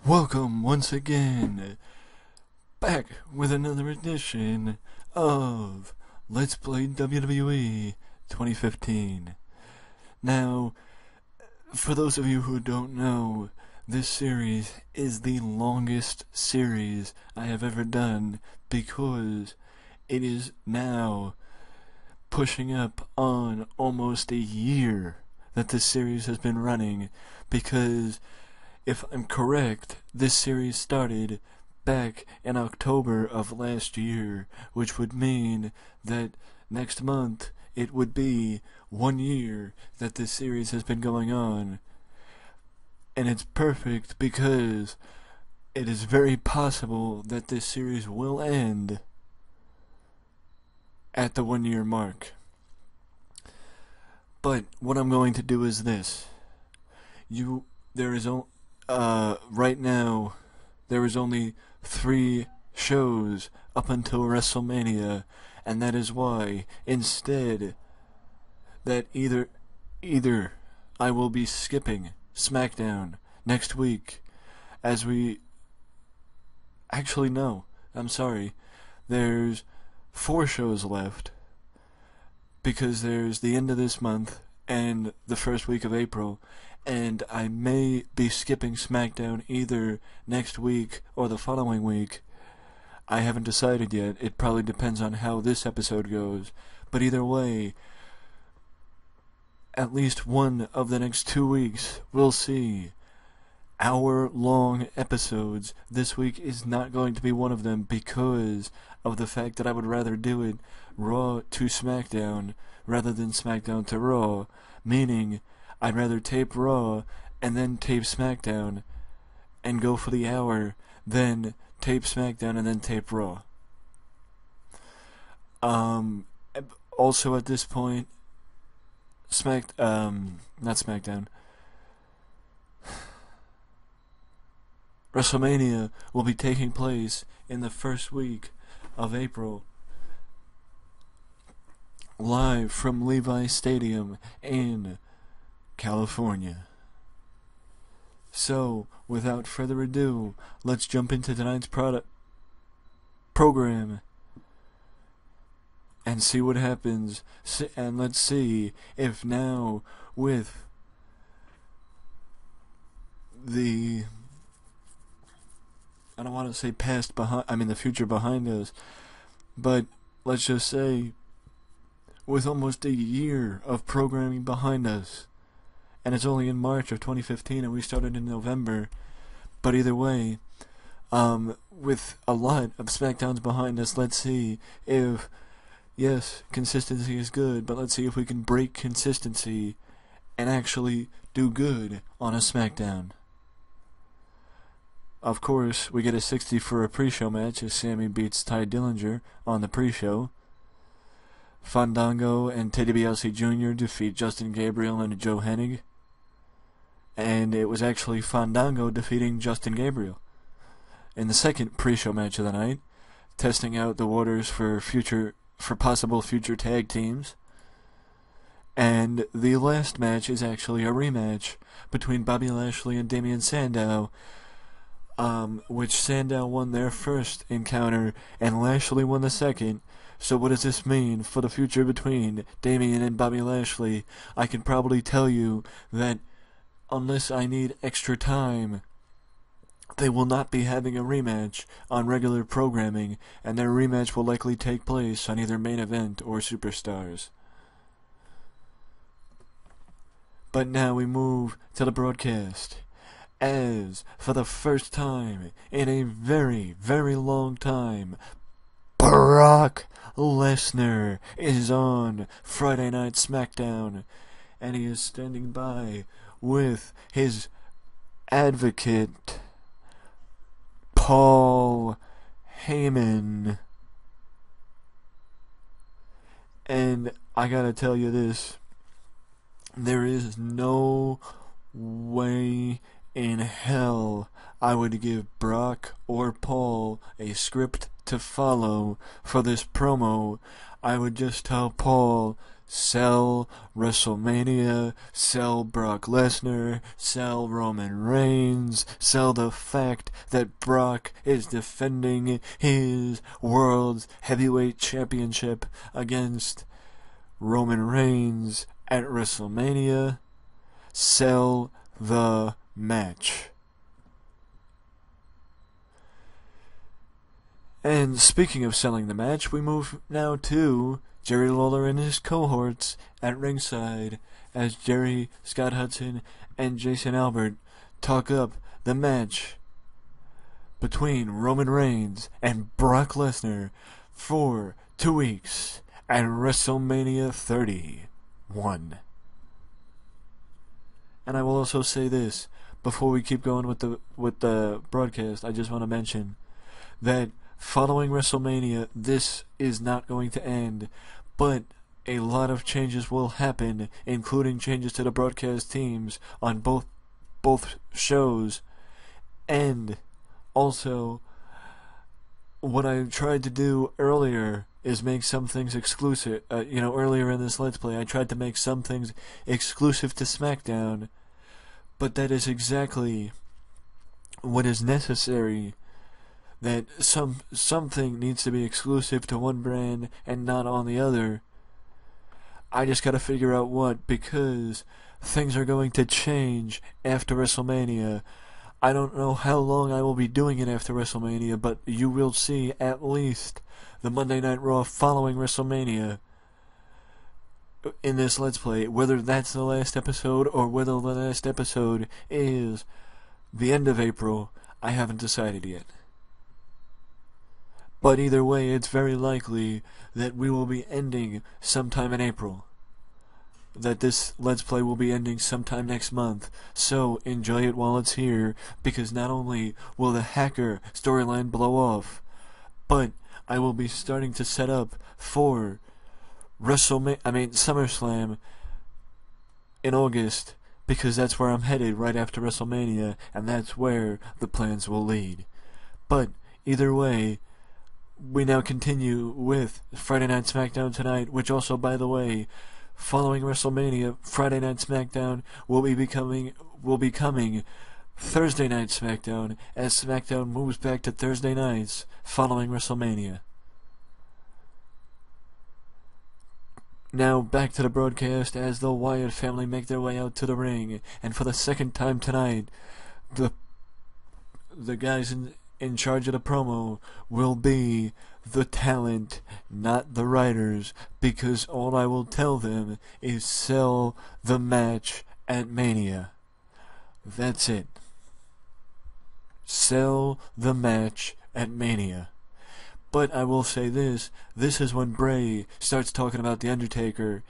Welcome once again, back with another edition of Let's Play WWE 2015. Now, for those of you who don't know, this series is the longest series I have ever done because it is now pushing up on almost a year that this series has been running, because if I'm correct, this series started back in October of last year, which would mean that next month it would be 1 year that this series has been going on. And it's perfect because it is very possible that this series will end at the 1 year mark. But what I'm going to do is this. Right now, there is only 3 shows up until WrestleMania, and that is why, instead, that either I will be skipping Smackdown next week, actually no, I'm sorry, there's 4 shows left, because there's the end of this month and the first week of April, and I may be skipping Smackdown either next week or the following week. I haven't decided yet. It probably depends on how this episode goes. But either way, at least one of the next 2 weeks we'll see hour-long episodes. This week is not going to be one of them because of the fact that I would rather do it Raw to SmackDown rather than SmackDown to Raw, meaning I'd rather tape Raw and then tape SmackDown and go for the hour than tape SmackDown and then tape Raw. Also at this point, not SmackDown, WrestleMania will be taking place in the first week of April, live from Levi's Stadium in California. So, without further ado, let's jump into tonight's program and see what happens. And let's see if now, with the, I don't want to say the future behind us, but let's just say with almost a year of programming behind us, and it's only in March of 2015 and we started in November, but either way, with a lot of SmackDowns behind us, let's see if, yes, consistency is good, but let's see if we can break consistency and actually do good on a SmackDown. Of course, we get a 60 for a pre-show match as Sammy beats Ty Dillinger on the pre-show. Fandango and Teddy DiBiase Jr. defeat Justin Gabriel and Joe Hennig. And it was actually Fandango defeating Justin Gabriel in the second pre-show match of the night, testing out the waters for possible future tag teams. And the last match is actually a rematch between Bobby Lashley and Damian Sandow, which Sandow won their first encounter and Lashley won the second. So what does this mean for the future between Damian and Bobby Lashley? I can probably tell you that unless I need extra time, they will not be having a rematch on regular programming, and their rematch will likely take place on either Main Event or Superstars. But now we move to the broadcast, as for the first time in a very, very long time, Brock Lesnar is on Friday Night SmackDown, and he is standing by with his advocate, Paul Heyman. And I gotta tell you this, there is no way in hell I would give Brock or Paul a script to follow for this promo. I would just tell Paul, Sell WrestleMania, sell Brock Lesnar, sell Roman Reigns, sell the fact that Brock is defending his World Heavyweight Championship against Roman Reigns at WrestleMania. Sell the match. And speaking of selling the match, we move now to Jerry Lawler and his cohorts at ringside as Jerry, Scott Hudson, and Jason Albert talk up the match between Roman Reigns and Brock Lesnar for 2 weeks at WrestleMania 31. And I will also say this before we keep going with the broadcast. I just want to mention that following WrestleMania, this is not going to end, but a lot of changes will happen, including changes to the broadcast teams on both shows, and also what I tried to do earlier is make some things exclusive. Earlier in this Let's Play, I tried to make some things exclusive to Smackdown, but that is exactly what is necessary. That something needs to be exclusive to one brand and not on the other. I just gotta figure out what, because things are going to change after WrestleMania. I don't know how long I will be doing it after WrestleMania, but you will see at least the Monday Night Raw following WrestleMania in this Let's Play. Whether that's the last episode or whether the last episode is the end of April, I haven't decided yet. But either way, it's very likely that we will be ending sometime in April. That this Let's Play will be ending sometime next month. So enjoy it while it's here, because not only will the hacker storyline blow off, but I will be starting to set up for SummerSlam in August, because that's where I'm headed right after WrestleMania, and that's where the plans will lead. But either way, we now continue with Friday Night Smackdown tonight, which also, by the way, following WrestleMania, Friday Night Smackdown will be coming Thursday Night Smackdown, as Smackdown moves back to Thursday nights following WrestleMania. Now back to the broadcast as the Wyatt family make their way out to the ring, and for the second time tonight, the guys in charge of the promo will be the talent, not the writers, because all I will tell them is sell the match at Mania. That's it. Sell the match at Mania. But I will say this is when Bray starts talking about The Undertaker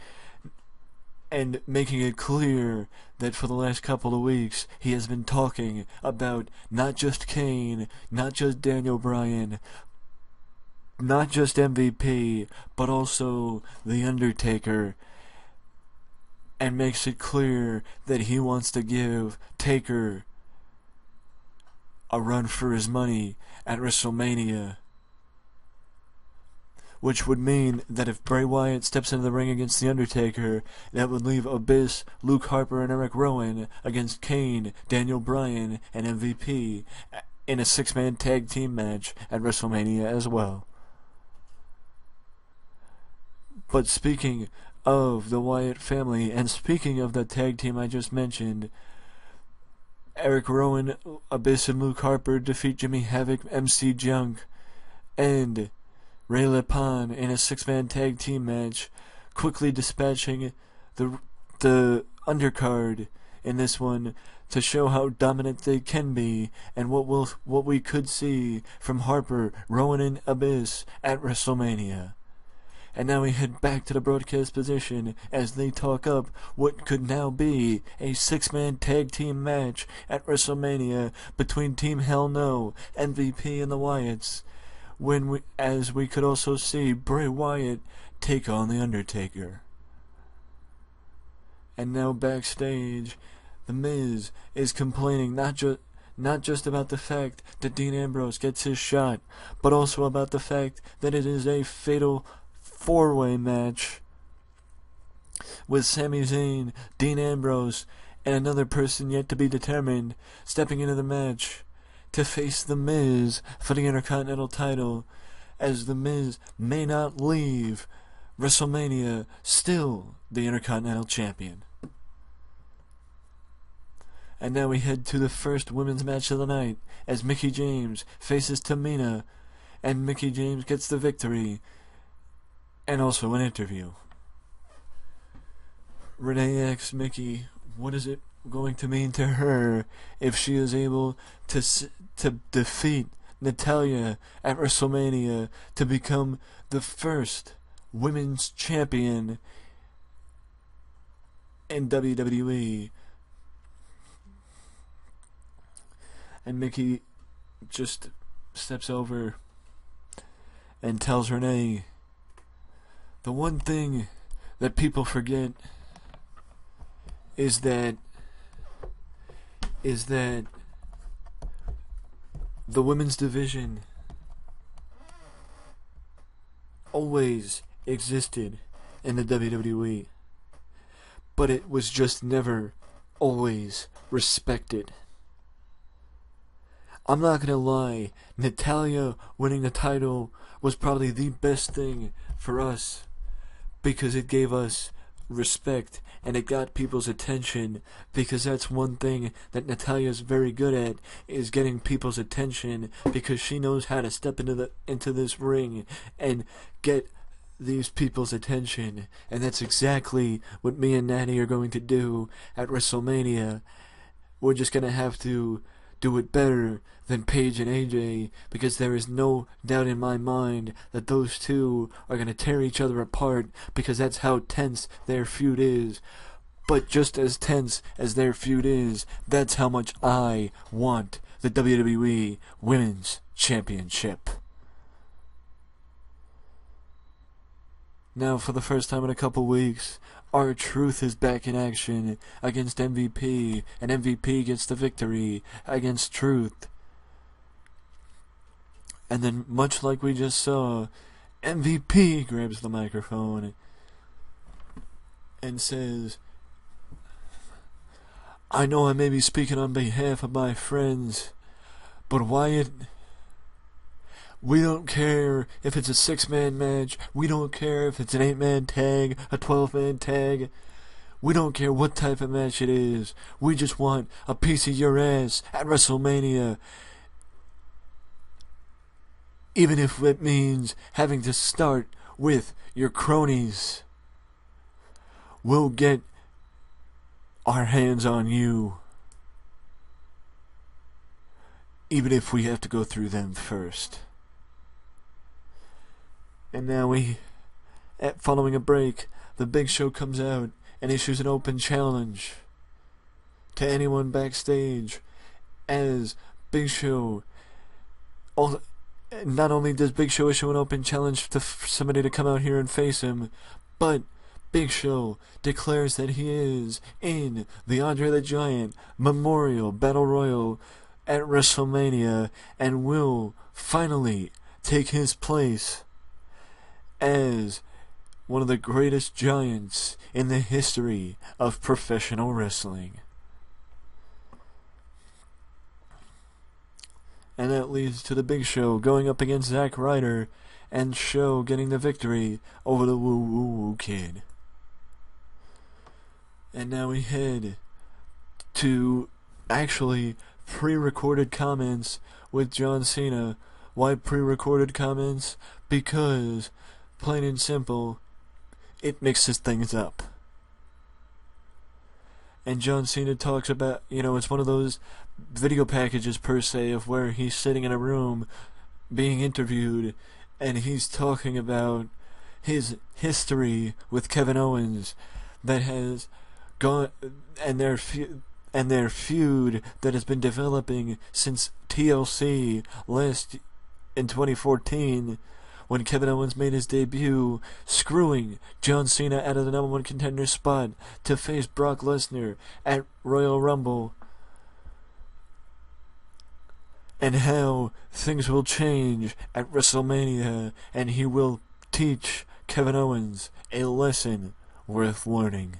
and making it clear that for the last couple of weeks he has been talking about not just Kane, not just Daniel Bryan, not just MVP, but also The Undertaker, and makes it clear that he wants to give Taker a run for his money at WrestleMania. Which would mean that if Bray Wyatt steps into the ring against The Undertaker, that would leave Abyss, Luke Harper, and Eric Rowan against Kane, Daniel Bryan, and MVP in a 6-man tag team match at WrestleMania as well. But speaking of the Wyatt family, and speaking of the tag team I just mentioned, Eric Rowan, Abyss, and Luke Harper defeat Jimmy Havoc, MC Junk, and Ray Lepon in a 6-man tag team match, quickly dispatching the undercard in this one to show how dominant they can be, and what we could see from Harper, Rowan, and Abyss at WrestleMania. And now we head back to the broadcast position as they talk up what could now be a 6-man tag team match at WrestleMania between Team Hell No, MVP, and the Wyatts. As we could also see Bray Wyatt take on The Undertaker. And now backstage, The Miz is complaining not just about the fact that Dean Ambrose gets his shot, but also about the fact that it is a fatal 4-way match with Sami Zayn, Dean Ambrose, and another person yet to be determined stepping into the match to face The Miz for the Intercontinental title, as The Miz may not leave WrestleMania still the Intercontinental Champion. And now we head to the first women's match of the night as Mickie James faces Tamina, and Mickie James gets the victory and also an interview. Renee asks Mickie what is it going to mean to her if she is able to defeat Natalya at WrestleMania to become the first women's champion in WWE. And Mickie just steps over and tells Renee, the one thing that people forget is that the women's division always existed in the WWE, but it was just never always respected. I'm not gonna lie, Natalya winning the title was probably the best thing for us because it gave us respect and it got people's attention, because that's one thing that Natalya is very good at, is getting people's attention, because she knows how to step into this ring and get these people's attention. And that's exactly what me and Natty are going to do at WrestleMania. We're just gonna have to do it better than Paige and AJ, because there is no doubt in my mind that those two are going to tear each other apart, because that's how tense their feud is. But just as tense as their feud is, that's how much I want the WWE Women's Championship. Now, for the first time in a couple weeks, R-Truth is back in action against MVP, and MVP gets the victory against Truth. And then, much like we just saw, MVP grabs the microphone and says, I know I may be speaking on behalf of my friends, but Wyatt, we don't care if it's a 6-man match. We don't care if it's an 8-man tag, a 12-man tag. We don't care what type of match it is. We just want a piece of your ass at WrestleMania. Even if it means having to start with your cronies. We'll get our hands on you. Even if we have to go through them first. And now following a break, the Big Show comes out and issues an open challenge to anyone backstage, as Big Show, not only does Big Show issue an open challenge to somebody to come out here and face him, but Big Show declares that he is in the Andre the Giant Memorial Battle Royal at WrestleMania and will finally take his place as one of the greatest giants in the history of professional wrestling. And that leads to the Big Show going up against Zack Ryder, and Show getting the victory over the Woo Woo Woo Kid. And now we head to actually pre-recorded comments with John Cena. Why pre-recorded comments? Because, plain and simple, it mixes things up. And John Cena talks about, it's one of those video packages per se of where he's sitting in a room being interviewed and he's talking about his history with Kevin Owens that has gone, and their feud that has been developing since TLC in 2014, when Kevin Owens made his debut, screwing John Cena out of the #1 contender spot to face Brock Lesnar at Royal Rumble, and how things will change at WrestleMania, and he will teach Kevin Owens a lesson worth learning.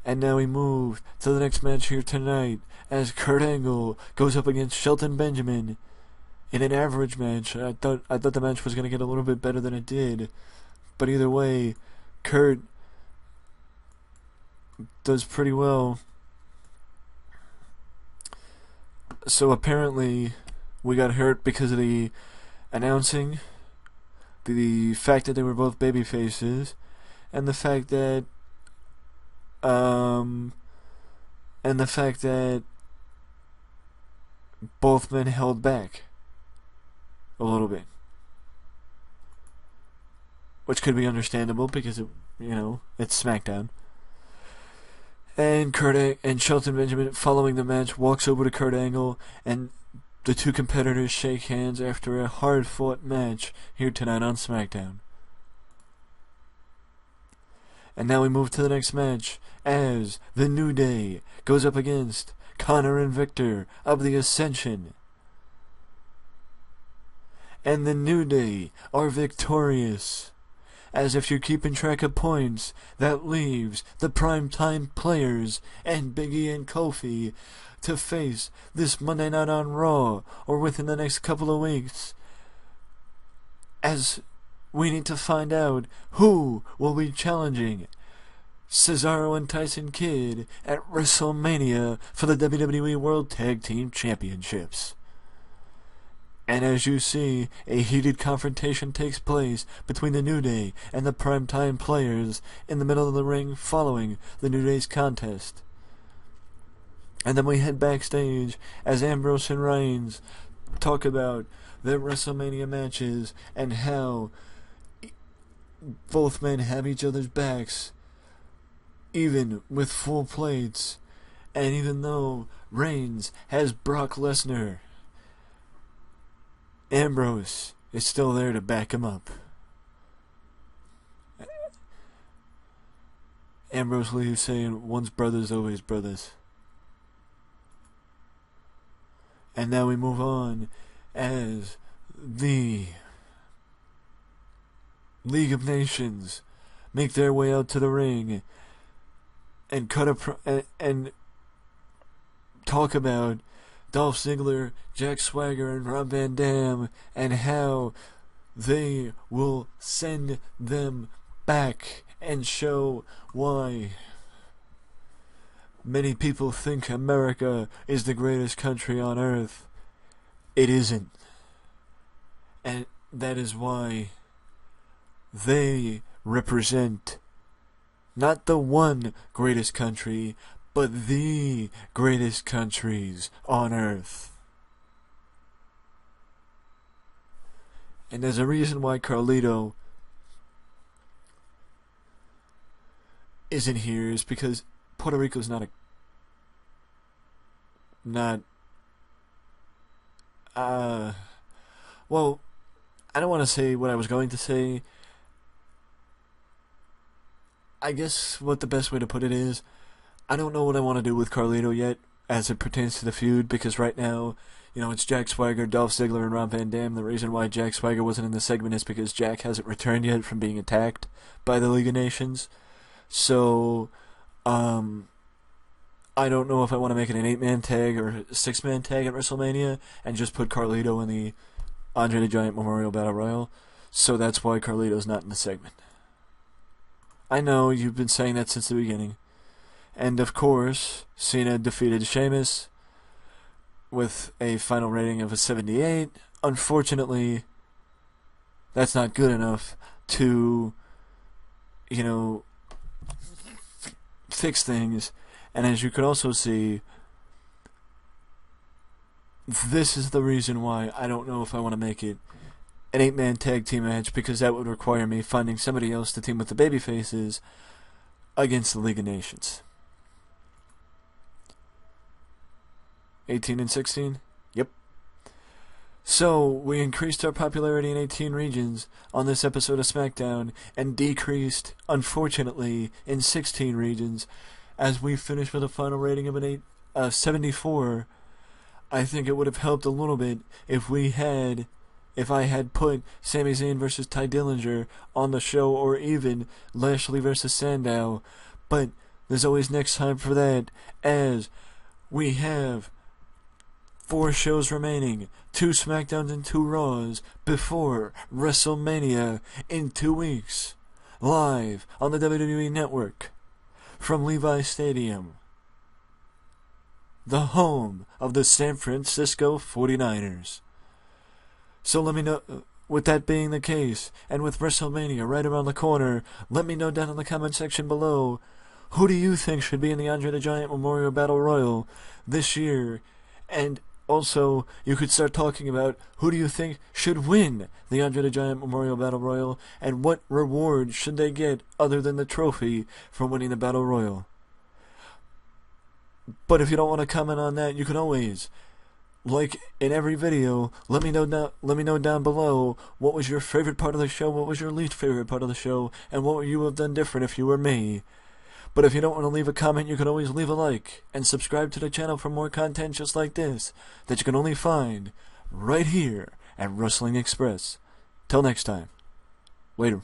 And now we move to the next match here tonight as Kurt Angle goes up against Shelton Benjamin in an average match. I thought the match was going to get a little bit better than it did. But either way, Kurt does pretty well. So apparently we got hurt because of the announcing, the fact that they were both baby faces, and the fact that both men held back a little bit, which could be understandable because it's Smackdown. And Shelton Benjamin, following the match, walks over to Kurt Angle, and the two competitors shake hands after a hard-fought match here tonight on Smackdown. And now we move to the next match as The New Day goes up against Connor and Victor of the Ascension. And The New Day are victorious. As if you're keeping track of points, that leaves the Primetime Players and Big E and Kofi to face this Monday night on Raw or within the next couple of weeks, as we need to find out who will be challenging Cesaro and Tyson Kidd at WrestleMania for the WWE World Tag Team Championships. And as you see, a heated confrontation takes place between the New Day and the Primetime Players in the middle of the ring following the New Day's contest. And then we head backstage as Ambrose and Reigns talk about their WrestleMania matches and how both men have each other's backs, even with full plates. And even though Reigns has Brock Lesnar, Ambrose is still there to back him up. Ambrose leaves saying, "Once brothers, always brothers." And now we move on as the League of Nations make their way out to the ring and and talk about Dolph Ziggler, Jack Swagger, and Rob Van Dam, and how they will send them back and show why many people think America is the greatest country on earth. It isn't. And that is why they represent not the one greatest country, but the greatest countries on earth. And there's a reason why Carlito isn't here, is because Puerto Rico's well, I don't want to say what I was going to say. I guess what the best way to put it is, I don't know what I want to do with Carlito yet as it pertains to the feud, because right now, it's Jack Swagger, Dolph Ziggler, and Rob Van Dam. The reason why Jack Swagger wasn't in the segment is because Jack hasn't returned yet from being attacked by the League of Nations. So, I don't know if I want to make it an 8-man tag or a 6-man tag at WrestleMania and just put Carlito in the Andre the Giant Memorial Battle Royal. So that's why Carlito's not in the segment. I know you've been saying that since the beginning. And of course, Cena defeated Sheamus with a final rating of a 78. Unfortunately, that's not good enough to, fix things. And as you could also see, this is the reason why I don't know if I want to make it an 8-man tag team match, because that would require me finding somebody else to team with the babyfaces against the League of Nations. 18 and 16? Yep. So, we increased our popularity in 18 regions on this episode of SmackDown and decreased, unfortunately, in 16 regions as we finished with a final rating of 74. I think it would have helped a little bit if we had if I had put Sami Zayn versus Ty Dillinger on the show, or even Lashley versus Sandow. But there's always next time for that, as we have 4 shows remaining, 2 Smackdowns and 2 Raws before WrestleMania in 2 weeks, live on the WWE Network from Levi's Stadium, the home of the San Francisco 49ers. So let me know, with that being the case, and with WrestleMania right around the corner, let me know down in the comment section below, who do you think should be in the Andre the Giant Memorial Battle Royal this year? And also, you could start talking about who do you think should win the Andre the Giant Memorial Battle Royal, and what reward should they get other than the trophy for winning the Battle Royal. But if you don't want to comment on that, you can always, like in every video, let me know down below what was your favorite part of the show, what was your least favorite part of the show, and what would you have done different if you were me. But if you don't want to leave a comment, you can always leave a like and subscribe to the channel for more content just like this that you can only find right here at Wrestling Express. Till next time. Later.